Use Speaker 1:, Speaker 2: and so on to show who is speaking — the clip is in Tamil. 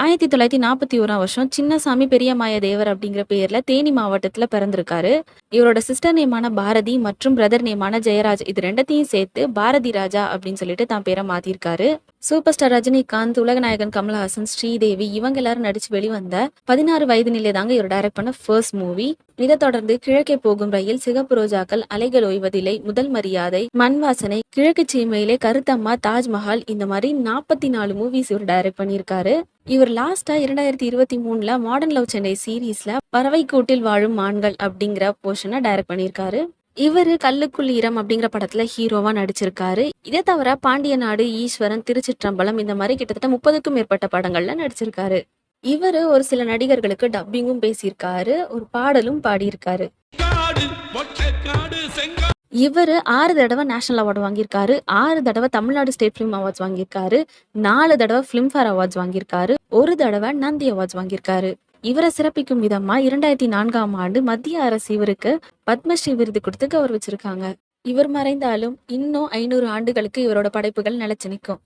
Speaker 1: 1941ஆம் வருஷம் சின்னசாமி பெரியமாய தேவர் அப்படிங்கிற பேர்ல தேனி மாவட்டத்துல பிறந்திருக்காரு. இவரோட சிஸ்டர் நேமான பாரதி மற்றும் பிரதர் நேமான ஜெயராஜ் இது 2த்தையும் சேர்த்து பாரதி ராஜா அப்படின்னு சொல்லிட்டு தான் பேரை மாத்திருக்காரு. சூப்பர் ஸ்டார் ரஜினிகாந்த், உலகநாயகன் கமலஹாசன், ஸ்ரீதேவி இவங்க எல்லாரும் நடிச்சு வெளிவந்த 16 வயது நிலை தாங்க இவர் டைரக்ட் பண்ண ஃபர்ஸ்ட் மூவி. இதை தொடர்ந்து கிழக்கே போகும் ரயில், சிகப்பு ரோஜாக்கள், அலைகள் ஓய்வதில்லை, முதல் மரியாதை, மண் வாசனை, கிழக்கு சீமையிலே, கருத்தம்மா, தாஜ்மஹால் இந்த மாதிரி 44 மூவிஸ் இவர் டைரக்ட் பண்ணியிருக்காரு. இவர் லாஸ்டா 2023ல மாடர்ன் லவ் சென்னை சீரீஸ்ல பறவை கூட்டில் வாழும் மான்கள் அப்படிங்கிற போர்ஷனை டைரக்ட் பண்ணியிருக்காரு. இவரு கல்லுக்குள் ஈரம் அப்படிங்கிற படத்துல ஹீரோவா நடிச்சிருக்காரு. இதை தவிர பாண்டிய நாடு, ஈஸ்வரன், திருச்சிற்றம்பலம் இந்த மாதிரி கிட்டத்தட்ட 30க்கும் மேற்பட்ட படங்கள்ல நடிச்சிருக்காரு. இவரு ஒரு சில நடிகர்களுக்கு டப்பிங்கும் பேசியிருக்காரு, ஒரு பாடலும் பாடியிருக்காரு. இவரு 6 தடவை நேஷனல் அவார்டு வாங்கியிருக்காரு, 6 தடவை தமிழ்நாடு ஸ்டேட் ஃபிலிம் அவார்ட்ஸ் வாங்கியிருக்காரு, 4 தடவை ஃபிலிம்ஃபேர் அவார்ட்ஸ் வாங்கியிருக்காரு, 1 தடவை நந்தி அவார்ட்ஸ் வாங்கியிருக்காரு. இவரை சிறப்பிக்கும் விதமா 2004ஆம் ஆண்டு மத்திய அரசு இவருக்கு பத்மஸ்ரீ விருது கொடுத்து கௌரவிச்சிருக்காங்க. இவர் மறைந்தாலும் இன்னும் 500 ஆண்டுகளுக்கு இவரோட படைப்புகள் நிலைச்சு நிற்கும்.